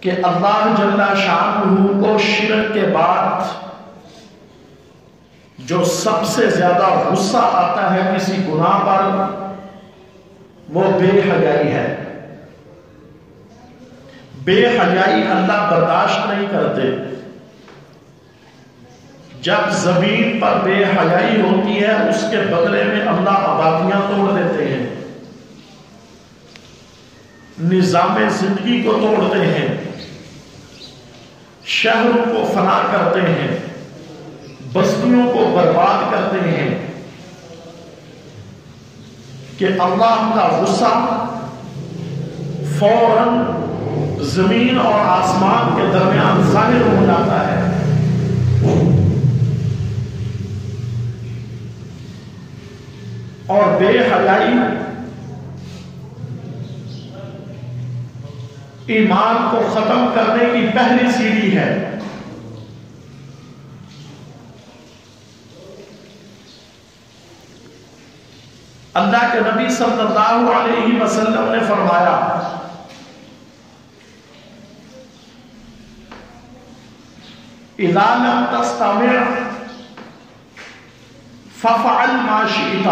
کہ اللہ جل شانہ کو شرک کے بعد جو سب سے زیادہ غصہ آتا ہے کسی گناہ پر وہ بے حیائی ہے۔ بے حیائی اللہ برداشت نہیں کرتے۔ جب زمین پر بے حیائی ہوتی ہے اس کے بدلے میں اللہ آبادیاں توڑ دیتے ہیں، نظام زندگی کو توڑتے ہیں، شہروں کو فنا کرتے ہیں، بستیوں کو برباد کرتے ہیں کہ اللہ کا غصہ فوراً زمین اور آسمان کے درمیان ظاہر ہو جاتا ہے۔ اور بے حیائی ایمان کو ختم کرنے کی پہلی سیڑھی ہے۔ اللہ کے نبی صلی اللہ علیہ وسلم نے فرمایا اذا لم تستمع ففعل ما شئت،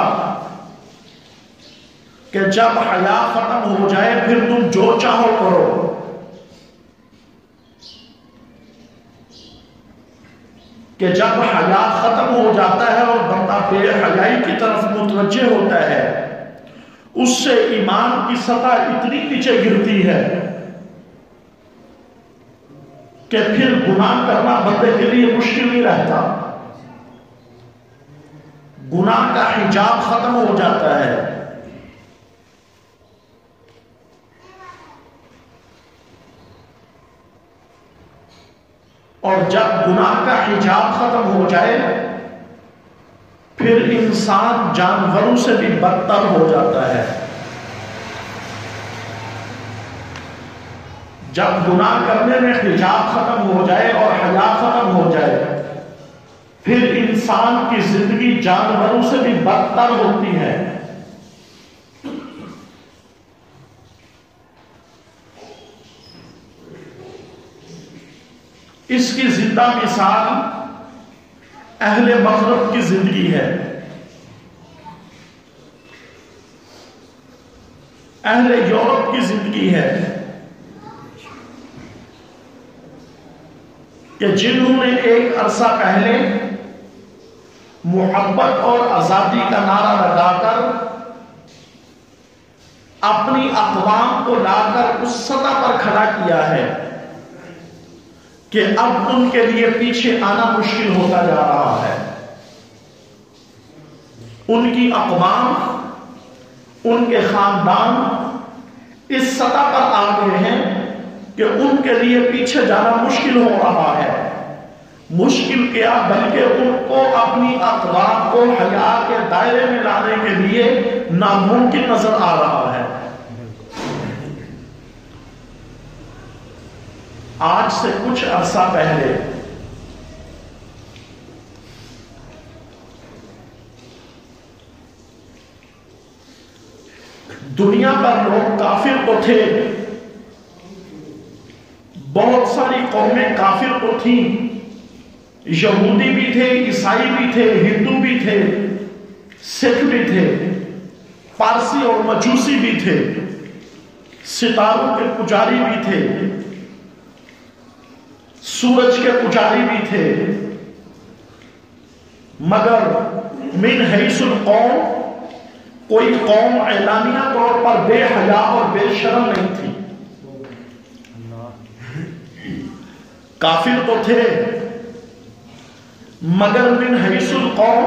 کہ جب حیا ختم ہو جائے پھر تم جو چاہو کرو۔ کہ جب حیا ختم ہو جاتا ہے اور بندہ بے حیائی کی طرف متوجہ ہوتا ہے اس سے ایمان کی سطح اتنی نیچے گرتی ہے کہ پھر گناہ کرنا بندے کے لیے مشکل نہیں رہتا، گناہ کا حجاب ختم ہو جاتا ہے۔ اور جب گناہ کا حجاب ختم ہو جائے پھر انسان جانوروں سے بھی بدتر ہو جاتا ہے۔ جب گناہ کرنے میں حجاب ختم ہو جائے اور حیا ختم ہو جائے پھر انسان کی زندگی جانوروں سے بھی بدتر ہوتی ہے۔ اس کی زندہ مثال اہل مغرب کی زندگی ہے۔ اہل یورپ کی زندگی ہے کہ جنہوں نے ایک عرصہ پہلے محبت اور آزادی کا نعرہ لگا کر اپنی اقوام کو لا کر اس سطح پر کھڑا کیا ہے کہ اب ان کے لیے پیچھے آنا مشکل ہوتا جا رہا ہے۔ ان کی اقوام، ان کے خاندان اس سطح پر آ گئے ہیں کہ ان کے لیے پیچھے جانا مشکل ہو رہا ہے۔ مشکل کیا بلکہ ان کو اپنی اقوام کو حیا کے دائرے میں لانے کے لیے ناممکن نظر آ رہا ہے۔ آج سے کچھ عرصہ پہلے دنیا پر لوگ کافر تو تھے، بہت ساری قومیں کافر تو تھیں، یہودی بھی تھے، عیسائی بھی تھے، ہندو بھی تھے، سکھ بھی تھے، پارسی اور مجوسی بھی تھے، ستاروں کے پجاری بھی تھے، سورج کے پجاری بھی تھے، مگر من حیث القوم کوئی قوم اعلانیہ طور پر بے حیا اور بے شرم نہیں تھی۔ کافر تو تھے مگر من حیث القوم،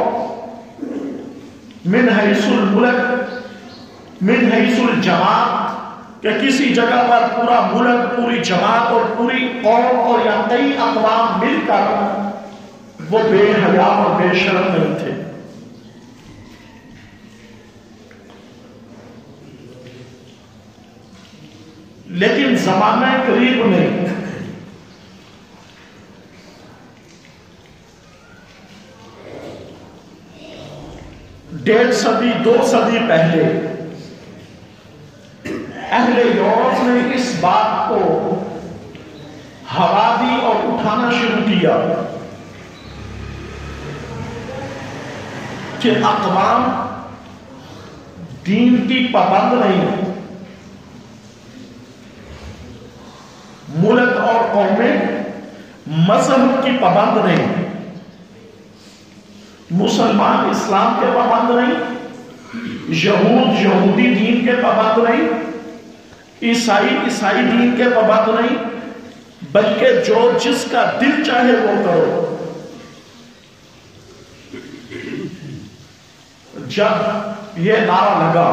من حیث الملک، من حیث الجماعت، کہ کسی جگہ پر پورا ملک، پوری جماعت اور پوری قوم اور یا کئی اقوام مل کر وہ بے حیا اور بے شرم نہیں تھے۔ لیکن زمانہ قریب میں ڈیڑھ صدی، 2 صدی پہلے اہل یورپ نے اس بات کو ہوا دی اور اٹھانا شروع کیا کہ اقوام دین کی پابند نہیں، ملک اور قومیں مذہب کی پابند نہیں، مسلمان اسلام کے پابند نہیں، یہودی دین کے پابند نہیں، عیسائی دین کے پابند نہیں، بلکہ جو جس کا دل چاہے وہ کرو۔ جب یہ نعرہ لگا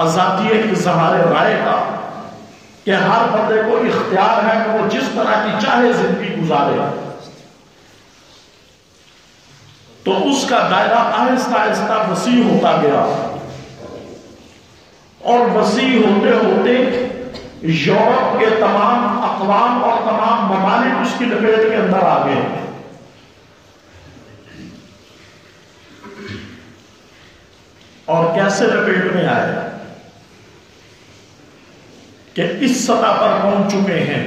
آزادی اظہار رائے کا کہ ہر بندے کو اختیار ہے کہ وہ جس طرح کی چاہے زندگی گزارے، تو اس کا دائرہ آہستہ آہستہ وسیع ہوتا گیا، اور وسیع ہوتے ہوتے یورپ کے تمام اقوام اور تمام ممالک اس کی لپیٹ کے اندر آ گئے۔ اور کیسے لپیٹ میں آئے کہ اس سطح پر پہنچ چکے ہیں،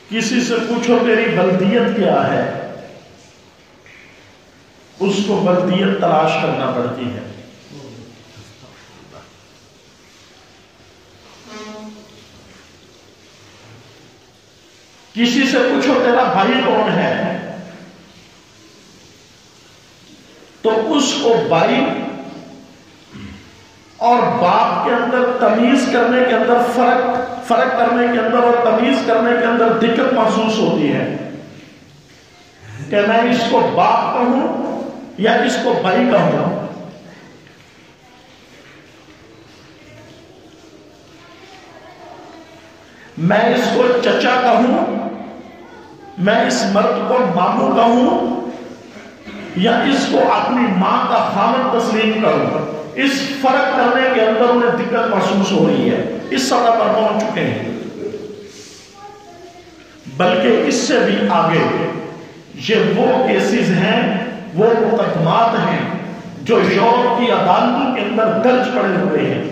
کسی سے پوچھو تیری بلدیت کیا ہے، اس کو بلدیت تلاش کرنا پڑتی ہے۔ کسی سے پوچھو تیرا بھائی کون ہے، تو اس کو بھائی اور باپ کے اندر تمیز کرنے کے اندر فرق کرنے کے اندر اور تمیز کرنے کے اندر دقت محسوس ہوتی ہے کہ میں اس کو باپ کہوں یا اس کو بھائی کہوں۔ میں اس کو چچا کہوں، میں اس مرد کو ماموں کہوں، یا اس کو اپنی ماں کا خامد تسلیم کروں۔ اس فرق کرنے کے اندر انہیں دقت محسوس ہو رہی ہے، اس سطح پر پہنچ چکے ہیں۔ بلکہ اس سے بھی آگے یہ وہ کیسز ہیں، وہ مقدمات ہیں جو یورپ کی عدالتوں کے اندر درج پڑے ہوئے ہیں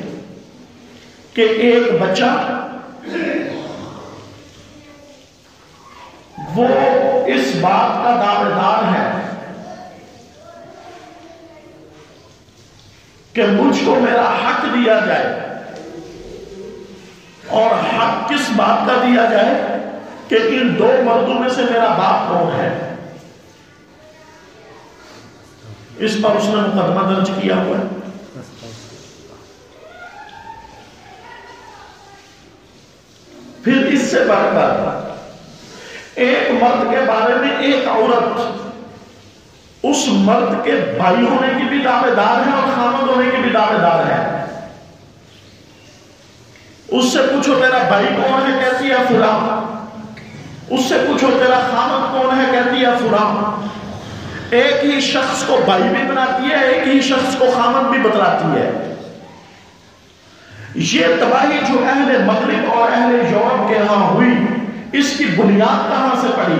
کہ ایک بچہ وہ اس بات کا دعویدار ہے کہ مجھ کو میرا حق دیا جائے، اور حق کس بات کا دیا جائے کہ ان دو مردوں میں سے میرا باپ کون ہے۔ اس پر اس نے مقدمہ درج کیا ہوا ہے۔ پھر اس سے بڑھ کر ایک مرد کے بارے میں ایک عورت اس مرد کے بھائی ہونے کی بھی دعوے دار ہے اور خامد ہونے کی بھی دعوے دار ہے۔ اس سے پوچھو تیرا بھائی کون ہے، کہتی ہے فلاں۔ اس سے پوچھو تیرا خامد کون ہے، کہتی ہے فلاں۔ ایک ہی شخص کو بھائی بھی بناتی ہے، ایک ہی شخص کو خامد بھی بتلاتی ہے۔ یہ تباہی جو اہل مغرب اور اہل یورپ کے ہاں ہوئی، اس کی بنیاد کہاں سے پڑی؟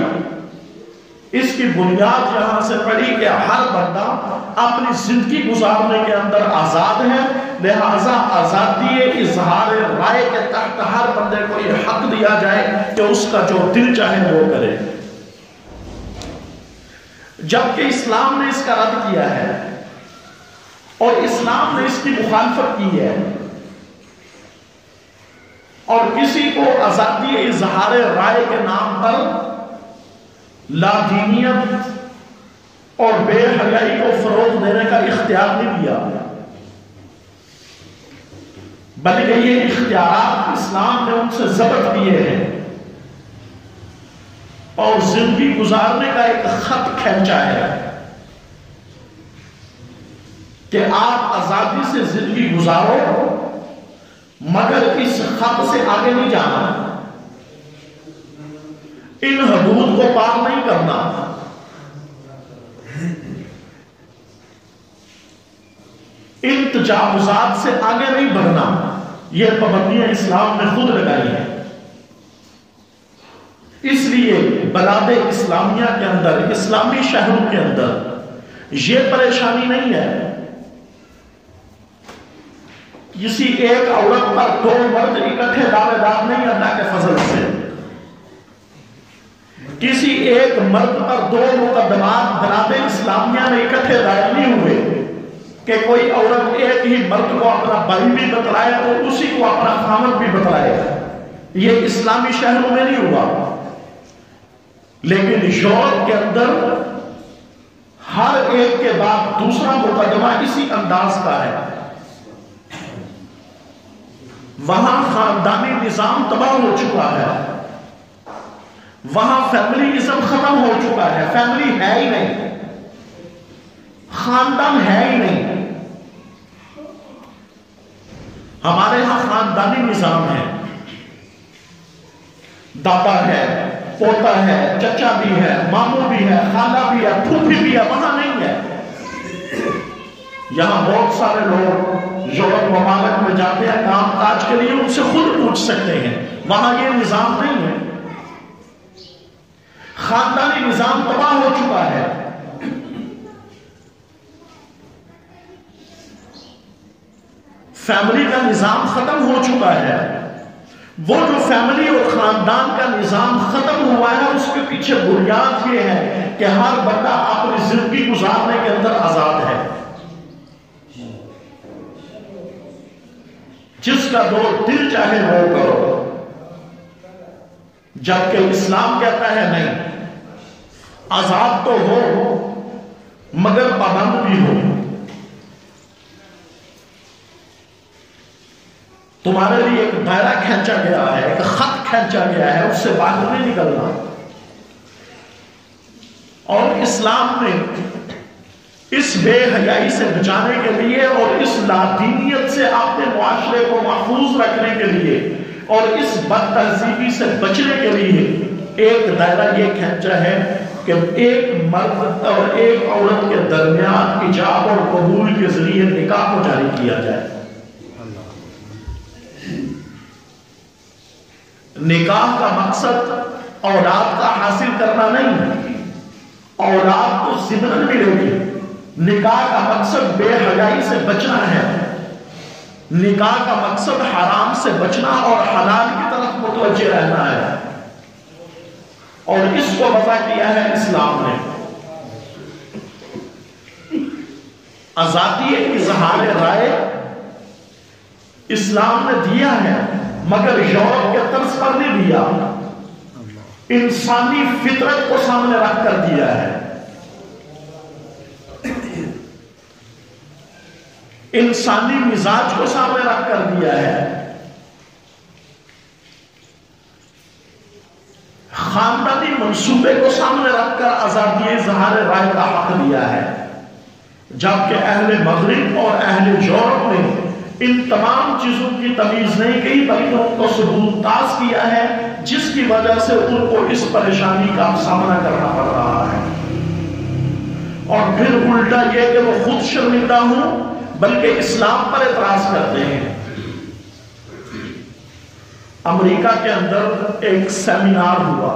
اس کی بنیاد یہاں سے پڑی کہ ہر بندہ اپنی زندگی گزارنے کے اندر آزاد ہے، لہذا آزادی اظہار رائے کے تحت ہر بندے کو یہ حق دیا جائے کہ اس کا جو دل چاہے وہ کرے۔ جبکہ اسلام نے اس کا رد کیا ہے اور اسلام نے اس کی مخالفت کی ہے، اور کسی کو آزادی اظہار رائے کے نام پر لادینیت اور بے حیائی کو فروغ دینے کا اختیار نہیں دیا، بلکہ یہ اختیارات اسلام نے ان سے ضبط کیے ہیں اور زندگی گزارنے کا ایک خط کھینچا ہے کہ آپ آزادی سے زندگی گزارو، مگر اس خط سے آگے نہیں جانا، ان حدود کو پار نہیں کرنا۔ ان تجاوزات سے آگے نہیں بڑھنا۔ یہ پابندیاں اسلام نے خود لگائی ہیں۔ اس لیے بلاد اسلامیہ کے اندر، اسلامی شہروں کے اندر یہ پریشانی نہیں ہے کسی ایک عورت پر دو مرد اکٹھے دعوے دار نہیں اللہ کے فضل سے. کسی ایک مرد پر دو مقدمات بناد اسلامیہ میں اکٹھے دائر نہیں ہوئے کہ کوئی عورت ایک ہی مرد کو اپنا بھائی بھی بتلائے اور اسی کو اپنا خامد بھی بتلائے. یہ اسلامی شہروں میں نہیں ہوا، لیکن یورپ کے اندر ہر ایک کے بعد دوسرا مقدمہ اسی انداز کا ہے. وہاں خاندانی نظام تباہ ہو چکا ہے، وہاں فیملیزم ختم ہو چکا ہے. فیملی ہے ہی نہیں، خاندان ہے ہی نہیں. ہمارے ہاں خاندانی نظام ہے، دادا ہے، پوتا ہے، چچا بھی ہے، ماموں بھی ہے، خالہ بھی ہے، پھوپھی بھی ہے. وہاں نہیں ہے. یہاں بہت سارے لوگ یورپ ممالک میں جاتے ہیں کام کاج کے لیے، ان سے خود پوچھ سکتے ہیں. وہاں یہ نظام نہیں ہے. خاندانی نظام تباہ ہو چکا ہے. فیملی کا نظام ختم ہو چکا ہے. وہ جو فیملی اور خاندان کا نظام ختم ہوا ہے اس کے پیچھے بنیاد یہ ہے کہ ہر بندہ اپنی زندگی گزارنے کے اندر آزاد ہے. جس کا جو دل چاہے وہ کرو. جبکہ اسلام کہتا ہے نہیں، آزاد تو ہو مگر پابند بھی ہو. تمہارے لیے ایک دائرہ کھینچا گیا ہے، ایک خط کھینچا گیا ہے، اس سے باہر نہیں نکلنا. اور اسلام نے اس بے حیائی سے بچانے کے لیے اور اس لادینیت سے اپنے معاشرے کو محفوظ رکھنے کے لیے اور اس بد تہذیبی سے بچنے کے لیے ایک دائرہ یہ کھینچا ہے کہ ایک مرد اور ایک عورت کے درمیان ایجاب اور قبول کے ذریعے نکاح کو جاری کیا جائے. نکاح کا مقصد اولاد کا حاصل کرنا نہیں، اولاد تو ضمن ملے گی. نکاح کا مقصد بے حیائی سے بچنا ہے. نکاح کا مقصد حرام سے بچنا اور حلال کی طرف متوجہ رہنا ہے. اور اس کو وضع کیا ہے اسلام نے. آزادی اظہار رائے اسلام نے دیا ہے، مگر یورپ کے طرز پر نہیں دیا. انسانی فطرت کو سامنے رکھ کر دیا ہے. انسانی مزاج کو سامنے رکھ کر دیا ہے. خاندانی منصوبے کو سامنے رکھ کر آزادی اظہار رائے کا حق دیا ہے. جبکہ اہل مغرب اور اہل یورپ نے ان تمام چیزوں کی تمیز نہیں کی، بلکہ ان کو ثبوت تاز کیا ہے، جس کی وجہ سے ان کو اس پریشانی کا سامنا کرنا پڑ رہا ہے. اور پھر الٹا یہ کہ وہ خود شرمندہ ہوں بلکہ اسلام پر اعتراض کرتے ہیں. امریکہ کے اندر ایک سیمینار ہوا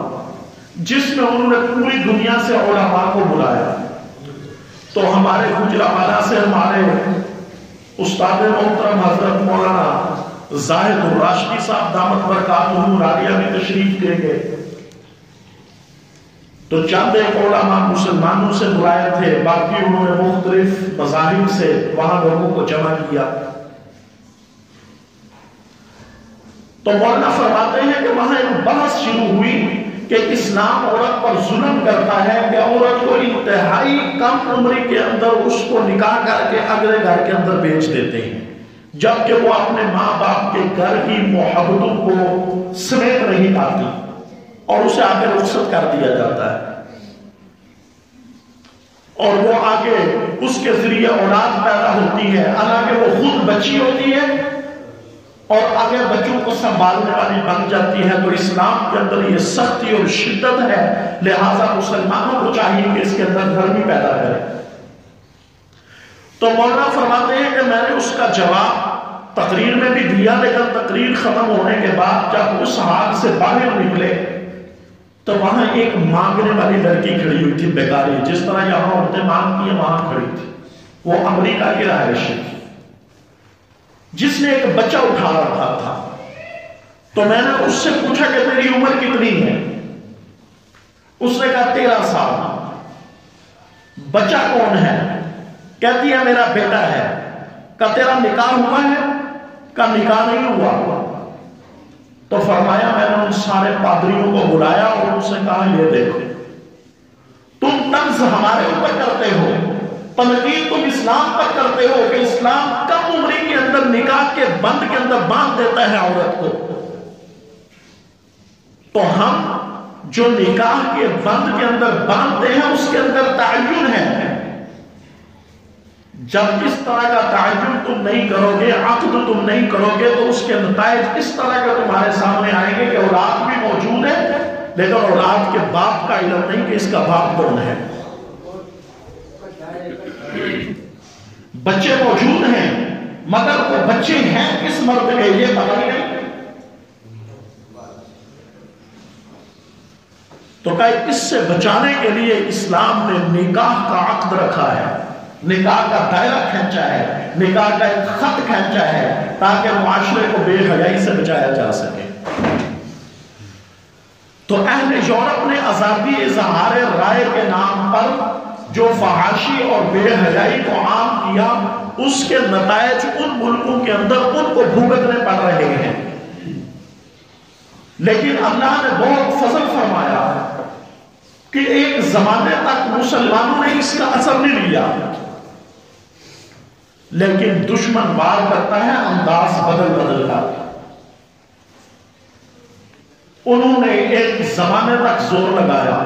جس میں انہوں نے پوری دنیا سے علماء کو بلایا. تو ہمارے گجرانوالہ سے ہمارے استاد محترم حضرت مولانا زاہد الراشدی صاحب دامت برکاتہ راریہ میں تشریف لے گئے. تو چند ایک علماء مسلمانوں سے بلائے تھے، باقی انہوں نے مختلف مذاہب سے وہاں لوگوں کو جمع کیا. تو مولانا فرماتے ہیں کہ وہاں ایک بحث شروع ہوئی کہ اسلام عورت پر ظلم کرتا ہے کہ عورت کو انتہائی کم عمری کے اندر اس کو نکاح کر کے اگلے گھر کے اندر بیچ دیتے ہیں، جبکہ وہ اپنے ماں باپ کے گھر کی محبتوں کو سمیت نہیں پاتی اور اسے آگے رخصت کر دیا جاتا ہے. اور وہ آگے اس کے ذریعے اولاد پیدا ہوتی ہے، حالانکہ وہ خود بچی ہوتی ہے اور آگے بچوں کو سنبھالنے والی بن جاتی ہے. تو اسلام کے اندر یہ سختی اور شدت ہے، لہذا مسلمانوں کو چاہیے کہ اس کے اندر نرمی پیدا کرے. تو مولانا فرماتے ہیں کہ میں نے اس کا جواب تقریر میں بھی دیا، لیکن تقریر ختم ہونے کے بعد جب اس حال سے باہر نکلے تو وہاں ایک مانگنے والی لڑکی کھڑی ہوئی تھی، بیکاری، جس طرح یہاں عورتیں مانگتی ہیں وہاں کھڑی تھی. وہ امریکہ کی رہائشی تھی. جس نے ایک بچہ اٹھا رکھا تھا. تو میں نے اس سے پوچھا کہ تیری عمر کتنی ہے؟ اس نے کہا 13 سال. بچہ کون ہے؟ کہتی ہے میرا بیٹا ہے. کہا تیرا نکاح ہوا ہے؟ کہا نکاح نہیں ہوا. تو فرمایا میں نے ان سارے پادریوں کو بلایا اور ان سے کہا یہ دیکھو تم طنز ہمارے اوپر کرتے ہو، تنقید تم اسلام پر کرتے ہو کہ اسلام کم عمری کے اندر نکاح کے بند کے اندر باندھ دیتا ہے عورت کو. تو ہم جو نکاح کے بند کے اندر باندھتے ہیں اس کے اندر تعین ہے. جب اس طرح کا تعین تم نہیں کرو گے، عقد تم نہیں کرو گے، تو اس کے نتائج اس طرح کے تمہارے سامنے آئیں گے کہ اولاد بھی موجود ہے لیکن اولاد کے باپ کا علم نہیں کہ اس کا باپ کون ہے. بچے موجود ہیں مگر وہ بچے ہیں کس مرد کے یہ پتہ نہیں. تو کہ اس سے بچانے کے لیے اسلام نے نکاح کا عقد رکھا ہے، نکاح کا دائرہ کھینچا ہے، نکاح کا ایک خط کھینچا ہے تاکہ معاشرے کو بے حیائی سے بچایا جا سکے. تو اہل یورپ نے آزادی اظہار رائے کے نام پر جو فحاشی اور بے حیائی کو عام کیا، اس کے نتائج ان ملکوں کے اندر ان کو بھگتنے پڑ رہے ہیں. لیکن اللہ نے بہت فضل فرمایا کہ ایک زمانے تک مسلمانوں نے اس کا اثر نہیں لیا، لیکن دشمن وار کرتا ہے انداز بدل بدل کر. انہوں نے ایک زمانے تک زور لگایا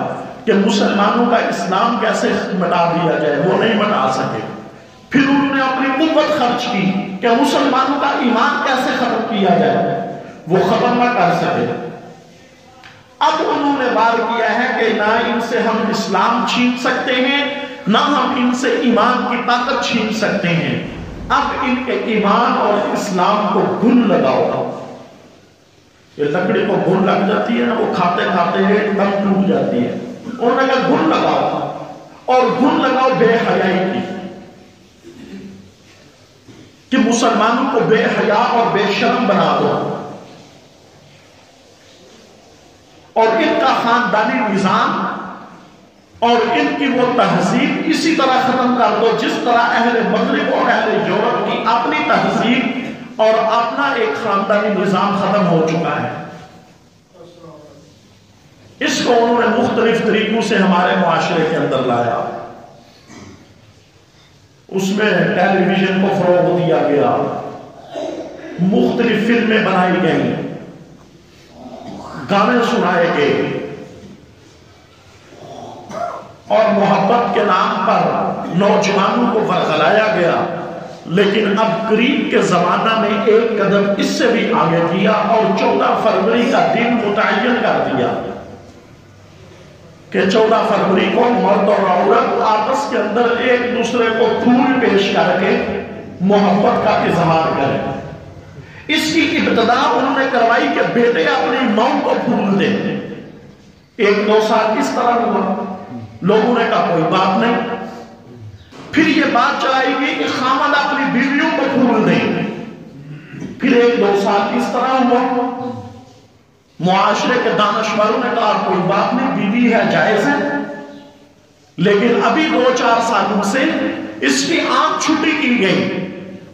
کہ مسلمانوں کا اسلام کیسے مٹا دیا جائے، وہ نہیں مٹا سکے. پھر انہوں نے اپنی قوت خرچ کی کہ مسلمانوں کا ایمان کیسے ختم کیا جائے، وہ ختم نہ کر سکے. اب انہوں نے وار کیا ہے کہ نہ ان سے ہم اسلام چھین سکتے ہیں، نہ ہم ان سے ایمان کی طاقت چھین سکتے ہیں. اب ان کے ایمان اور اسلام کو گھن لگاؤ. یہ لکڑی کو گھن لگ جاتی ہے نا، وہ کھاتے کھاتے دم ٹوٹ جاتی ہے. انہوں نے کہا گھن لگاؤ، اور گھن لگاؤ بے حیائی کی، کہ مسلمانوں کو بے حیا اور بے شرم بنا دو، اور ان کا خاندانی نظام اور ان کی وہ تہذیب اسی طرح ختم کر دو جس طرح اہل مغرب اور اہل یورپ کی اپنی تہذیب اور اپنا ایک خاندانی نظام ختم ہو چکا ہے. اس کو انہوں نے مختلف طریقوں سے ہمارے معاشرے کے اندر لایا. اس میں ٹیلی ویژن کو فروغ دیا گیا، مختلف فلمیں بنائی گئیں، گانے سنائے گئے، اور محبت کے نام پر نوجوانوں کو ورغلایا گیا. لیکن اب قریب کے زمانہ میں ایک قدم اس سے بھی آگے کیا اور 14 فروری کا دن متعین کر دیا کہ 14 فروری کو مرد اور عورت آپس کے اندر ایک دوسرے کو پھول پیش کر کے محبت کا اظہار کریں. اس کی ابتدا انہوں نے کروائی کہ بیٹے اپنی ماں کو پھول دیں. 1-2 سال اس طرح ہوا، لوگوں نے کہا کوئی بات نہیں. پھر یہ بات چلائی گئی کہ خامد اپنی بیویوں کو پھول دیں. پھر 1-2 سال اس طرح ہوا. معاشرے کے دانشوروں نے کہا کوئی بات نہیں، بیوی ہے جائز ہے. لیکن ابھی 2-4 سالوں سے اس کی عام چھٹی کی گئی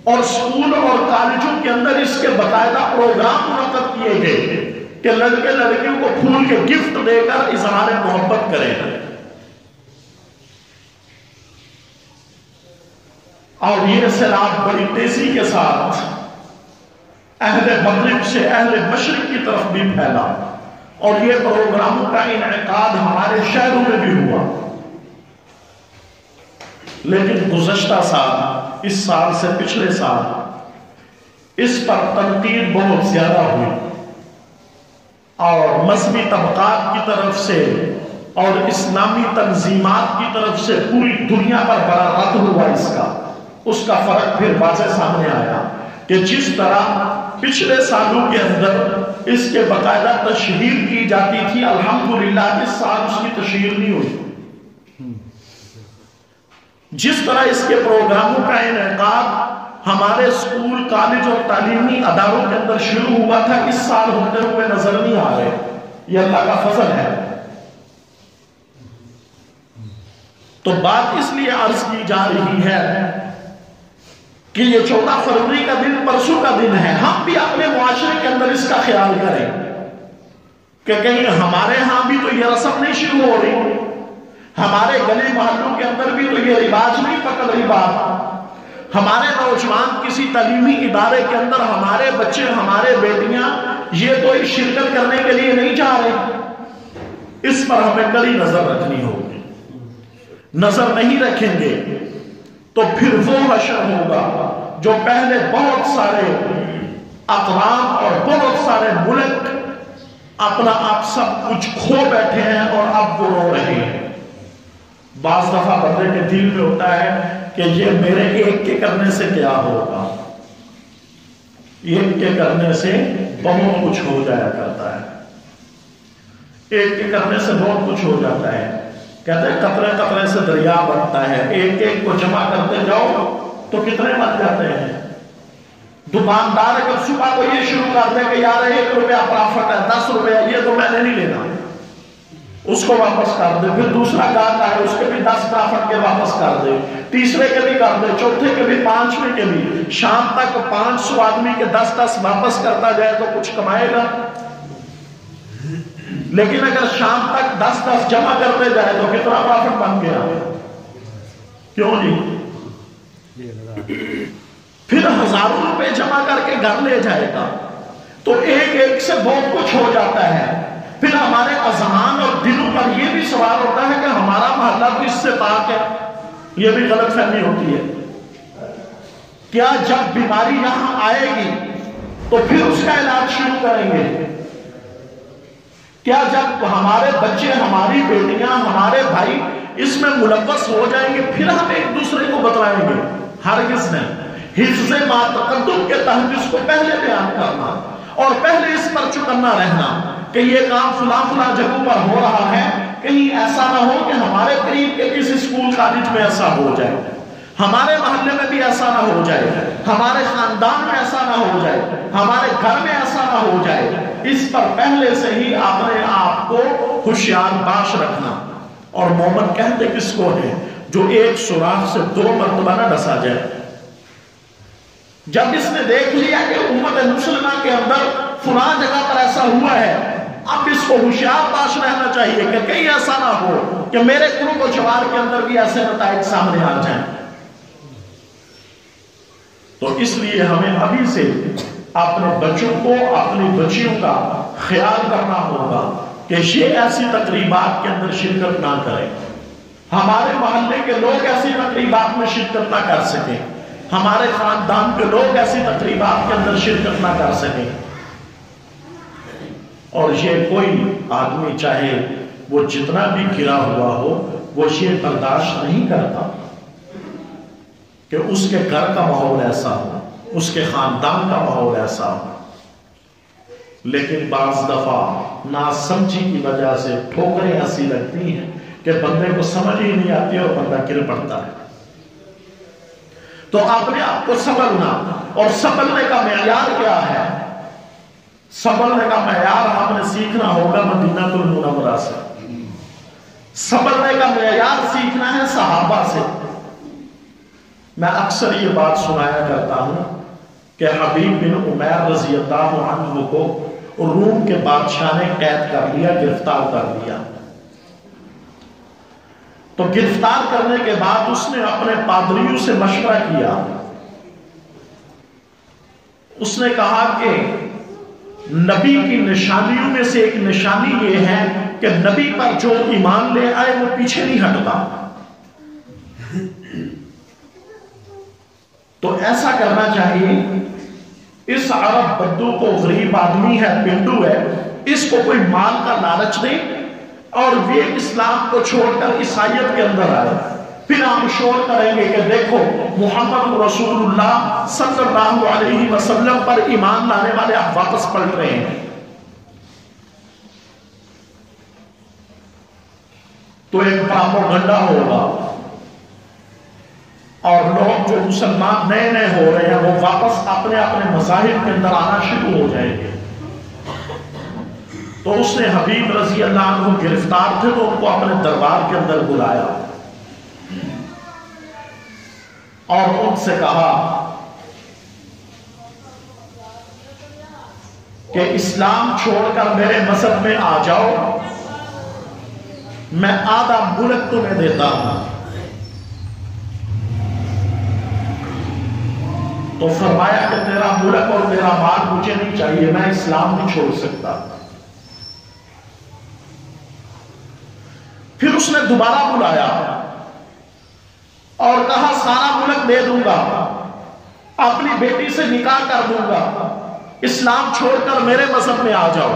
اور اسکول اور کالجوں کے اندر اس کے باقاعدہ پروگرام منعقد کیے گئے کہ لڑکے لڑکیوں کو پھول کے گفٹ دے کر اظہار محبت کریں. اور یہ سیلاب بڑی تیزی کے ساتھ اہل مغرب سے اہل مشرق کی طرف بھی پھیلا، اور یہ پروگراموں کا انعقاد ہمارے شہروں میں بھی ہوا. لیکن گزشتہ سال، اس سال سے پچھلے سال اس پر تنقید بہت زیادہ ہوئی، اور مذہبی طبقات کی طرف سے اور اسلامی تنظیمات کی طرف سے پوری دنیا پر بڑا رد ہوا. اس کا فرق پھر واضح سامنے آیا کہ جس طرح پچھلے سالوں کے اندر اس کے باقاعدہ تشہیر کی جاتی تھی، الحمدللہ اس سال اس کی تشہیر نہیں ہوئی. جس طرح اس کے پروگراموں کا انعقاد ہمارے اسکول کالج اور تعلیمی اداروں کے اندر شروع ہوا تھا، اس سال ہوتے ہوئے نظر نہیں آ رہے. یہ اللہ کا فضل ہے. تو بات اس لیے عرض کی جا رہی ہے کہ یہ 14 فروری کا دن پرسوں کا دن ہے. ہم بھی اپنے معاشرے کے اندر اس کا خیال کریں کہ کہیں ہمارے ہاں بھی تو یہ رسم نہیں شروع ہو رہی، ہمارے گلی محلوں کے اندر بھی تو یہ رواج نہیں پکڑ رہی بات. ہمارے نوجوان کسی تعلیمی ادارے کے اندر، ہمارے بچے، ہمارے بیٹیاں یہ تو شرکت کرنے کے لیے نہیں جا رہے. اس پر ہمیں کڑی نظر رکھنی ہوگی. نظر نہیں رکھیں گے تو پھر وہ حشر ہوگا جو پہلے بہت سارے اقوام اور بہت سارے ملک اپنا آپ سب کچھ کھو بیٹھے ہیں اور اب وہ رو رہے ہیں. بعض دفعہ بندے کے دل میں ہوتا ہے کہ یہ میرے ایک کے کرنے سے کیا ہوگا. ایک کے کرنے سے بہت کچھ ہو جایا کرتا ہے. ایک کے کرنے سے بہت کچھ ہو جاتا ہے. کہتے ہیں قطرے قطرے سے دریا بنتا ہے. ایک ایک کو جمع کرتے جاؤ تو کتنے بن جاتے ہیں. دکاندار اگر صبح کو یہ شروع کر دے کہ یار 1 روپیہ پرافٹ ہے، 10 روپیہ یہ تو میں نے نہیں لینا، اس کو واپس کر دے. پھر دوسرا گاہک آئے، اس کے بھی 10 پرافٹ کے واپس کر دے، تیسرے کے بھی کر دے، چوتھے کے بھی، 5ویں کے بھی. شام تک 500 آدمی کے 10 واپس کرتا جائے تو کچھ کمائے گا. لیکن اگر شام تک 10 جمع کرتے جائے تو کتنا پرافٹ بن گیا؟ کیوں نہیں؟ پھر ہزاروں روپے جمع کر کے گھر لے جائے گا تو ایک ایک سے بہت کچھ ہو جاتا ہے. پھر ہمارے اذہان اور دلوں پر یہ بھی سوال ہوتا ہے کہ ہمارا محلہ تو اس سے پاک ہے. یہ بھی غلط فہمی ہوتی ہے. کیا جب بیماری یہاں آئے گی تو پھر اس کا علاج شروع کریں گے؟ کیا جب ہمارے بچے، ہماری بیٹیاں، ہمارے بھائی اس میں ملوث ہو جائیں گے پھر ہم ایک دوسرے کو بتلائیں گے؟ ہرگز نہیں. حفظ ما تقدم کے تحت اس کو پہلے بیان کرنا اور پہلے اس پر چکنا رہنا کہ یہ کام فلاں فلاں جگہوں پر ہو رہا ہے. کہیں ایسا نہ ہو کہ ہمارے قریب کے کسی اسکول کالج میں ایسا ہو جائے، ہمارے محلے میں بھی ایسا نہ ہو جائے، ہمارے خاندان میں ایسا نہ ہو جائے، ہمارے گھر میں ایسا نہ ہو جائے. اس پر پہلے سے ہی اپنے آپ کو ہوشیار باش رکھنا. اور مومن کہتے کس کو ہے؟ جو ایک سوراخ سے 2 مرتبہ نہ ڈسا جائے. جب اس نے دیکھ لیا کہ امت مسلمہ کے اندر فلاں جگہ پر ایسا ہوا ہے، اب اس کو ہوشیار باش رہنا چاہیے کہ کہیں ایسا نہ ہو کہ میرے گروپ و جوار کے اندر بھی ایسے نتائج سامنے آ جائیں. تو اس لیے ہمیں ابھی سے اپنے بچوں کو، اپنی بچیوں کا خیال کرنا ہوگا کہ یہ ایسی تقریبات کے اندر شرکت نہ کریں. ہمارے محلے کے لوگ ایسی تقریبات میں شرکت نہ کر سکیں، ہمارے خاندان کے لوگ ایسی تقریبات کے اندر شرکت نہ کر سکیں. اور یہ کوئی آدمی چاہے وہ جتنا بھی گرا ہوا ہو، وہ یہ برداشت نہیں کرتا کہ اس کے گھر کا ماحول ایسا ہو، اس کے خاندان کا ماحول ایسا ہو. لیکن بعض دفعہ ناسمجھی کی وجہ سے ٹھوکریں ایسی لگتی ہیں کہ بندے کو سمجھ ہی نہیں آتی اور بندہ گر پڑتا ہے. تو اپنے آپ کو سنبھلنا، اور سنبھلنے کا معیار کیا ہے؟ سنبھلنے کا معیار ہم نے سیکھنا ہوگا مدینہ المنورہ سے. سنبھلنے کا معیار سیکھنا ہے صحابہ سے. میں اکثر یہ بات سنایا کرتا ہوں کہ حبیب بن عمیر رضی اللہ عنہ کو روم کے بادشاہ نے قید کر لیا، گرفتار کر لیا. تو گرفتار کرنے کے بعد اس نے اپنے پادریوں سے مشورہ کیا. اس نے کہا کہ نبی کی نشانیوں میں سے ایک نشانی یہ ہے کہ نبی پر جو ایمان لے آئے وہ پیچھے نہیں ہٹتا. تو ایسا کرنا چاہیے. اس عرب بدو کو، غریب آدمی ہے، پنڈو ہے، اس کو کوئی مال کا لالچ دے اور وہ اسلام کو چھوڑ کر عیسائیت کے اندر آئے. پھر ہم شور کریں گے کہ دیکھو محمد رسول اللہ صلی اللہ علیہ وسلم پر ایمان لانے والے اب واپس پلٹ رہے ہیں. تو ایک پراپوگنڈا ہوگا. اور لوگ جو مسلمان نئے نئے ہو رہے ہیں وہ واپس اپنے اپنے مذاہب کے اندر آنا شروع ہو جائیں گے. تو اس نے حبیب رضی اللہ عنہ گرفتار تھے تو ان کو اپنے دربار کے اندر بلایا اور ان سے کہا کہ اسلام چھوڑ کر میرے مذہب میں آ جاؤ، میں آدھا ملک تمہیں دیتا ہوں. تو فرمایا کہ تیرا ملک اور تیرا مال مجھے نہیں چاہیے، میں اسلام نہیں چھوڑ سکتا. پھر اس نے دوبارہ بلایا اور کہا سارا ملک دے دوں گا، اپنی بیٹی سے نکاح کر دوں گا، اسلام چھوڑ کر میرے مذہب میں آ جاؤ.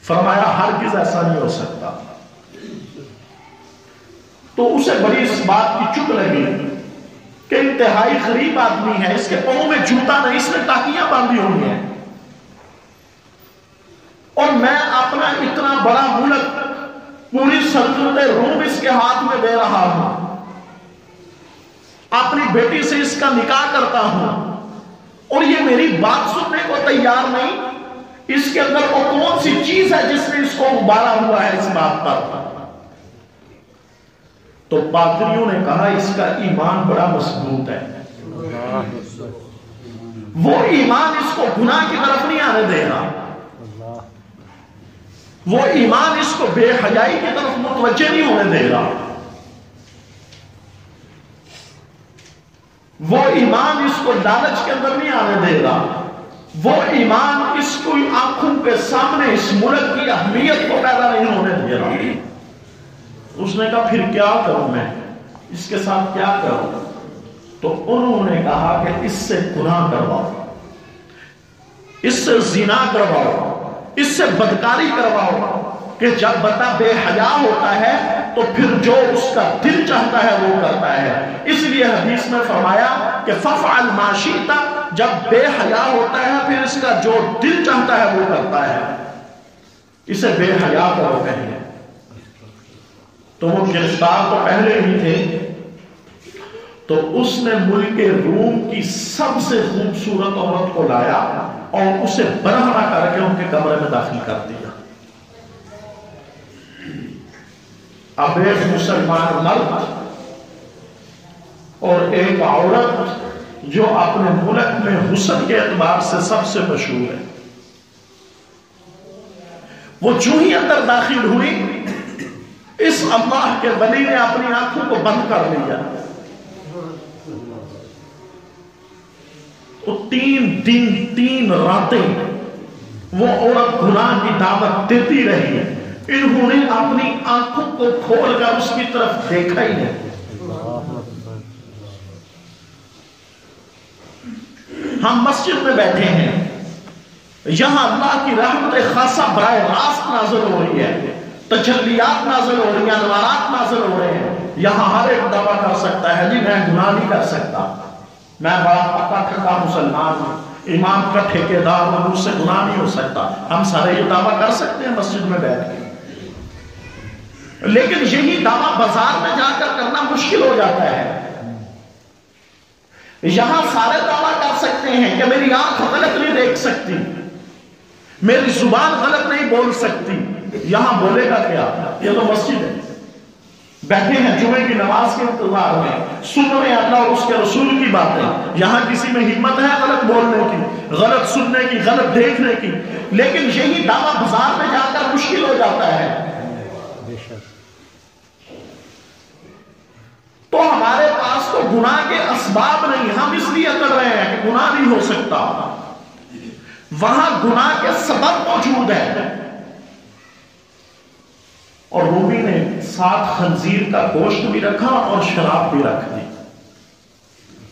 فرمایا ہرگز ایسا نہیں ہو سکتا. تو اسے بڑی اس بات کی چپ لگی کہ انتہائی غریب آدمی ہے، اس کے پاؤں میں جوتا نہیں، اس نے ٹاکیاں باندھی ہوئی ہیں، اور میں اپنا اتنا بڑا ملک پوری سلطنت روم اس کے ہاتھ میں دے رہا ہوں، اپنی بیٹی سے اس کا نکاح کرتا ہوں اور یہ میری بات سننے کو تیار نہیں. اس کے اندر وہ کون سی چیز ہے جس نے اس کو ابھارا ہوا ہے اس بات پر؟ تو پادریوں نے کہا اس کا ایمان بڑا مضبوط ہے، وہ ایمان اس کو گناہ کی طرف نہیں آنے دے گا، وہ ایمان اس کو بے حیائی کی طرف متوجہ نہیں ہونے دے گا، وہ ایمان اس کو لالچ کے اندر نہیں آنے دے گا، وہ ایمان اس کو آنکھوں کے سامنے اس ملک کی اہمیت کو پیدا نہیں ہونے دے گا. اس نے کہا پھر کیا کروں میں اس کے ساتھ کیا کروں؟ تو انہوں نے کہا کہ اس سے گناہ کرواؤ، اس سے زنا کرواؤ، اس سے بدکاری کرواؤ، کہ جب بندہ بے حیا ہوتا ہے تو پھر جو اس کا دل چاہتا ہے وہ کرتا ہے. اس لیے حدیث میں فرمایا کہ ففعل ما شئت، جب بے حیا ہوتا ہے پھر اس کا جو دل چاہتا ہے وہ کرتا ہے. اسے بے حیا کرو کہیں. تو وہ گرفتار تو پہلے ہی تھے، تو اس نے ملک روم کی سب سے خوبصورت عورت کو لایا اور اسے برہنہ کر کے ان کے کمرے میں داخل کر دیا. اب ایک مسلمان مرد اور ایک عورت جو اپنے ملک میں حسن کے اعتبار سے سب سے مشہور ہے، وہ جو ہی اندر داخل ہوئی اس اللہ کے ولی نے اپنی آنکھوں کو بند کر لیا. تو 3 دن 3 راتیں وہ عورت گناہ کی دعوت دیتی رہی. انہوں نے اپنی آنکھوں کو کھول کر اس کی طرف دیکھا ہی نہیں. ہم مسجد میں بیٹھے ہیں، یہاں اللہ کی رحمت خاصہ براہ راست نازل ہو رہی ہے، تجلیات نازل ہو رہی ہیں، انوارات نازل ہو رہے ہیں. یہاں ہر ایک دعویٰ کر سکتا ہے جی میں گناہ نہیں کر سکتا، میں بڑا پکا ٹھکا مسلمان ہوں، امام کا ٹھیکیدار ہوں، مجھ سے گناہ نہیں ہو سکتا. ہم سارے یہ دعویٰ کر سکتے ہیں مسجد میں بیٹھ کے، لیکن یہی دعویٰ بازار میں جا کر کرنا مشکل ہو جاتا ہے. یہاں سارے دعویٰ کر سکتے ہیں کہ میری آنکھ غلط نہیں دیکھ سکتی، میری زبان غلط نہیں بول سکتی. یہاں بولے گا کیا؟ یہ تو مسجد ہے، بیٹھے ہیں جمعے کی نماز کے انتظار میں، سن رہے ہیں اللہ اور اس کے رسول کی باتیں. یہاں کسی میں ہمت ہے غلط بولنے کی، غلط سننے کی، غلط دیکھنے کی؟ لیکن یہی دعویٰ بازار میں جا کر مشکل ہو جاتا ہے. تو ہمارے پاس تو گناہ کے اسباب نہیں، ہم اس لیے کر رہے ہیں کہ گناہ نہیں ہو سکتا. وہاں گناہ کے سبب موجود ہے. اور رومی نے ساتھ خنزیر کا گوشت بھی رکھا اور شراب بھی رکھ دی.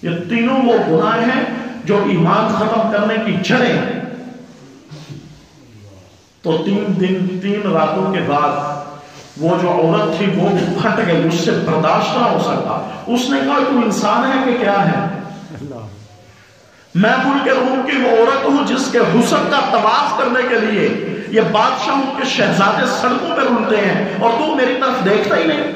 یہ تینوں وہ گناہ ہیں جو ایمان ختم کرنے کی جڑیں ہیں. تو 3 دن 3 راتوں کے بعد وہ جو عورت تھی وہ پھٹ گئی، اس سے برداشت نہ ہو سکتا. اس نے کہا تو انسان ہے کہ کیا ہے؟ میں ملک روم کی وہ عورت ہوں جس کے حسن کا طواف کرنے کے لیے یہ بادشاہوں کے شہزادے سڑکوں پہ رولتے ہیں اور تو میری طرف دیکھتا ہی نہیں.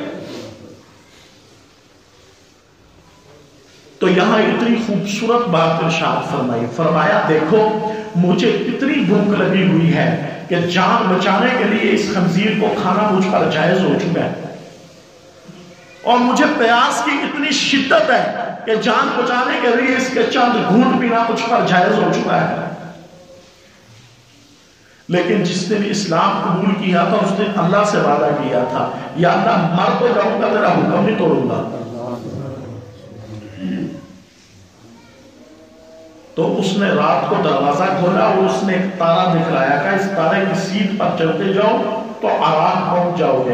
تو یہاں اتنی خوبصورت بات ارشاد فرمائی، فرمایا دیکھو مجھے اتنی بھوک لگی ہوئی ہے کہ جان بچانے کے لیے اس خنزیر کو کھانا مجھ پر جائز ہو چکا ہے، اور مجھے پیاس کی اتنی شدت ہے کہ جان بچانے کے لیے اس کے چند گھونٹ پینا مجھ پر جائز ہو چکا ہے۔ لیکن جس نے بھی اسلام قبول کیا تھا اس نے اللہ سے وعدہ کیا تھا، یا اللہ مر تو جاؤں گا تیرا حکم نہیں توڑوں گا۔ تو اس نے رات کو دروازہ کھولا اور اس نے ایک تارا دکھلایا کہ اس تارے کی سیدھ پر چلتے جاؤ تو عراق پہنچ جاؤ گے،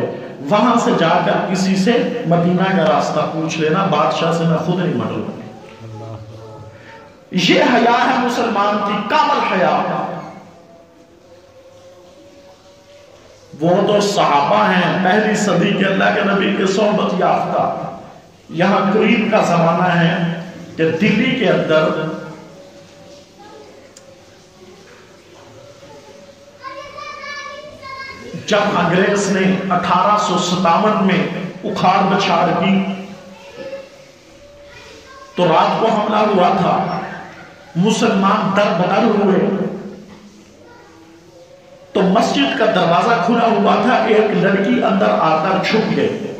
وہاں سے جا کر کسی سے مدینہ کا راستہ پوچھ لینا، بادشاہ سے میں خود نہیں ملوں گا۔ یہ حیا ہے مسلمان کی کامل حیا۔ وہ تو صحابہ ہیں پہلی صدی کے اللہ کے نبی کے صحبت یافتہ۔ یہاں قریب کا زمانہ ہے کہ دلی کے اندر جب انگریز نے 1857 میں اکھاڑ بچھاڑ کی تو رات کو حملہ ہوا تھا، مسلمان در بدر ہوئے، تو مسجد کا دروازہ کھلا ہوا تھا، ایک لڑکی اندر آ کر چھپ گئی۔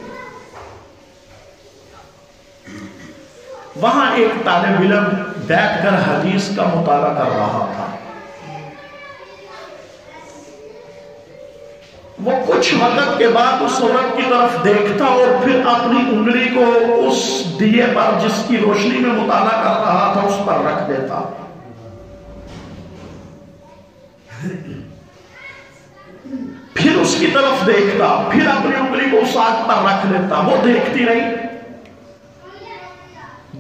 وہاں ایک طالب علم بیٹھ کر حدیث کا مطالعہ کر رہا تھا۔ وہ کچھ وقت کے بعد اس عورت کی طرف دیکھتا اور پھر اپنی انگلی کو اس دیے پر جس کی روشنی میں مطالعہ کر رہا تھا اس پر رکھ دیتا۔ پھر اس کی طرف دیکھتا، پھر اپنی انگلی کو اس آگ پر رکھ لیتا، وہ دیکھتی نہیں۔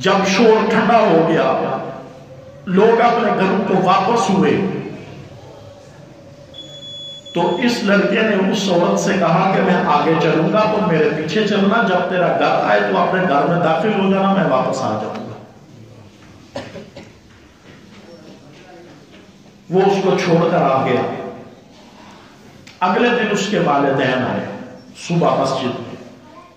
جب شور ٹھنڈا ہو گیا، لوگ اپنے گھروں کو واپس ہوئے، تو اس لڑکے نے اس عورت سے کہا کہ میں آگے چلوں گا، تو میرے پیچھے چلنا، جب تیرا گھر آئے تو اپنے گھر میں داخل ہو جانا، میں واپس آ جاؤں گا۔ وہ اس کو چھوڑ کر آ گیا۔ اگلے دن اس کے والدین آئے صبح مسجد میں،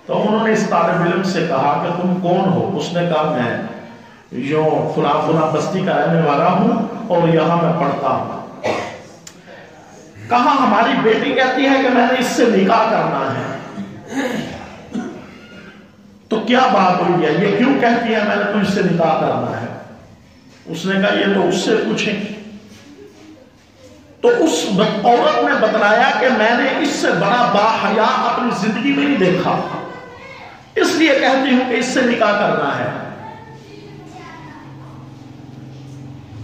تو انہوں نے اس طالب علم سے کہا کہ تم کون ہو؟ اس نے کہا میں یوں فلاں فلاں بستی کا رہنے والا ہوں اور یہاں میں پڑھتا ہوں۔ کہا ہماری بیٹی کہتی ہے کہ میں نے اس سے نکاح کرنا ہے۔ تو کیا بات ہوئی ہے، یہ کیوں کہتی ہے میں نے تجھ سے نکاح کرنا ہے؟ اس نے کہا یہ تو اس سے پوچھیں۔ تو اس عورت نے بتلایا کہ میں نے اس سے بڑا باحیا اپنی زندگی میں نہیں دیکھا، اس لیے کہتی ہوں کہ اس سے نکاح کرنا ہے،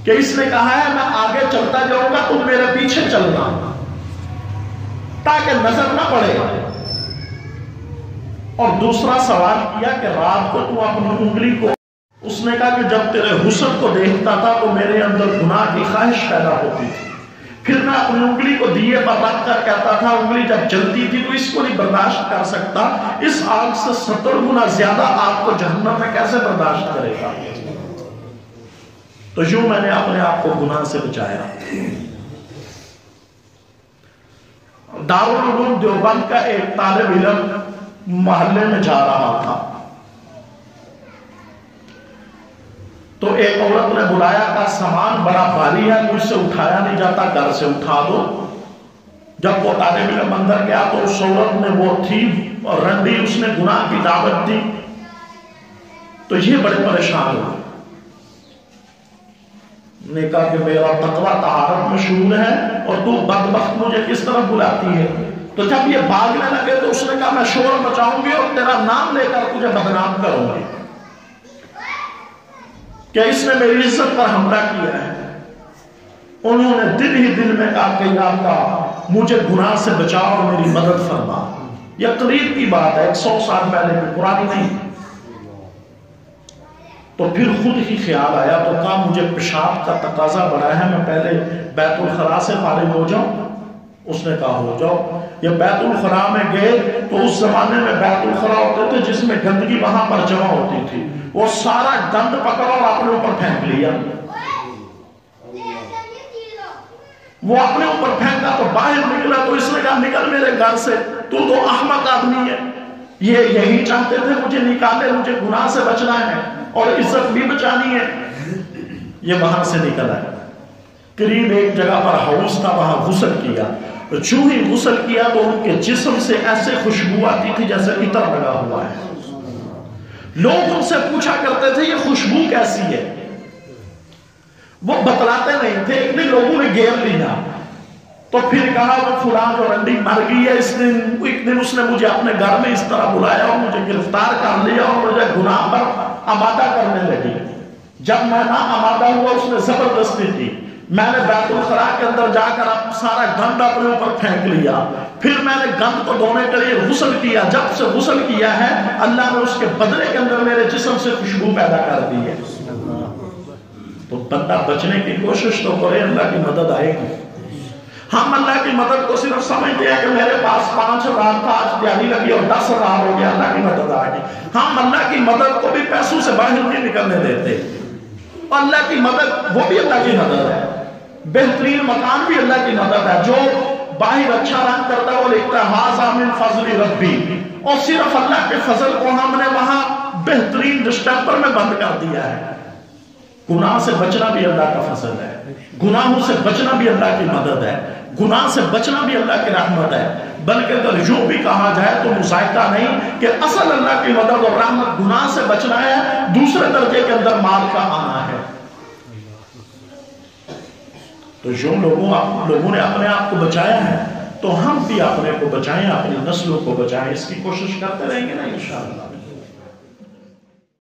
کہ اس نے کہا ہے میں آگے چلتا جاؤں گا، تم میرے پیچھے چلنا تاکہ نظر نہ پڑے۔ اور دوسرا سوال کیا کہ رات کو تو اپنی انگلی کو، اس نے کہا کہ جب تیرے حسن کو دیکھتا تھا تو میرے اندر گناہ کی خواہش پیدا ہوتی تھی، پھر میں اپنی انگلی کو دیے پر رکھ کر کہتا تھا انگلی جب جلتی تھی تو اس کو نہیں برداشت کر سکتا، اس آگ سے 70 گنا زیادہ آگ کو جہنم میں کیسے برداشت کرے گا؟ تو یوں میں نے اپنے آپ کو گناہ سے بچایا۔ دارالعلوم دیوبند کا ایک طالب علم محلے میں جا رہا تھا، تو ایک عورت نے بلایا کہ سامان بڑا بھاری ہے، مجھ سے اٹھایا نہیں جاتا، گھر سے اٹھا دو۔ جب وہ طالب علم اندر گیا تو اس عورت نے وہ تھی اور رنڈی، اس نے گناہ کی دعوت دی، تو یہ بڑے پریشان ہوئے، نے کہا کہ میرا تقویٰ طہارت میں شروع ہے اور تو بدبخت مجھے کس طرح بلاتی ہے؟ تو جب یہ بھاگنے لگے تو اس نے کہا میں شور مچاؤں گی اور تیرا نام لے کر تجھے بدنام کروں گی کہ اس نے میری عزت پر حملہ کیا ہے۔ انہوں نے دل ہی دل میں کہا کہ یا اللہ مجھے گناہ سے بچاؤ اور میری مدد فرما۔ یہ قریب کی بات ہے، 100 سال پہلے میں، پرانی نہیں۔ تو پھر خود ہی خیال آیا تو کہا مجھے پیشاب کا تقاضا بڑا ہے، میں پہلے بیت الخلا سے فارغ ہو جاؤں۔ اس نے کہا ہو جاؤ۔ یہ بیت الخلا میں گئے تو اس زمانے میں بیت الخلا ہوتے تھے جس میں گندگی وہاں پر جمع ہوتی تھی، وہ سارا گند پکڑا اور اپنے اوپر پھینک لیا۔ وہ اپنے اوپر پھینکا تو باہر نکلا تو اس نے کہا نکل میرے گھر سے، تو احمق آدمی ہے۔ یہ یہی چاہتے تھے مجھے نکالے، مجھے گناہ سے بچنا ہے۔ اور عزت بھی بچانی ہے. یہ وہاں سے نکل آئے. قریب ایک جگہ پر ہاؤس تھا, وہاں غسل کیا. جو ہی غسل کیا تو ان کے جسم سے ایسے خوشبو آتی تھی جیسے عطر لگا ہوا ہے. لوگ ان سے پوچھا کرتے تھے یہ خوشبو کیسی ہے, وہ بتلاتے نہیں تھے. ایک دن لوگوں نے گھیر لیا تو پھر کہا وہ فلاں جو رنڈی مر گئی ہے, ایک دن اس نے مجھے اپنے گھر میں اس طرح بلایا اور مجھے گرفتار کر لیا اور مجھے گناہ پر آمادہ کرنے لگی. جب میں نہ آمادہ ہوا اس نے زبردستی کی. میں نے بیت الخلاء کے اندر جا کر سارا گند اپنے اوپر پھینک لیا. پھر میں نے گند کو دھونے کے لیے غسل کیا. جب سے غسل کیا ہے اللہ نے اس کے بدلے کے اندر میرے جسم سے خوشبو پیدا کر دی ہے. تو بندہ بچنے کی کوشش تو کرے, اللہ کی مدد آئے گی. ہم اللہ کی مدد کو صرف سمجھتے ہیں کہ میرے پاس 5,000 تھا, آج دیاری لگی اور 10,000 ہو گیا, اللہ کی مدد آ گئی. ہم اللہ کی مدد کو بھی پیسوں سے باہر نہیں نکلنے دیتے. اللہ کی مدد وہ بھی اللہ کی مدد ہے. بہترین مکان بھی اللہ کی مدد ہے. جو باہر اچھا رنگ کرتا ہے وہ لکھتا ہے ہاذا من فضل ربی, اور صرف اللہ کے فضل کو ہم نے وہاں بہترین ڈسٹمپر میں بند کر دیا ہے. گناہ سے بچنا بھی اللہ کا فضل ہے, گناہوں سے بچنا بھی اللہ کی مدد ہے, گناہ سے بچنا بھی اللہ کی رحمت ہے. بلکہ اگر یوں بھی کہا جائے تو مذائقہ نہیں کہ اصل اللہ کی مدد اور رحمت گناہ سے بچنا ہے, دوسرے درجے کے اندر مال کا آنا ہے. تو جو لوگوں نے اپنے آپ کو بچایا ہے تو ہم بھی اپنے کو بچائیں, اپنی نسلوں کو بچائیں. اس کی کوشش کرتے رہیں گے نا انشاءاللہ.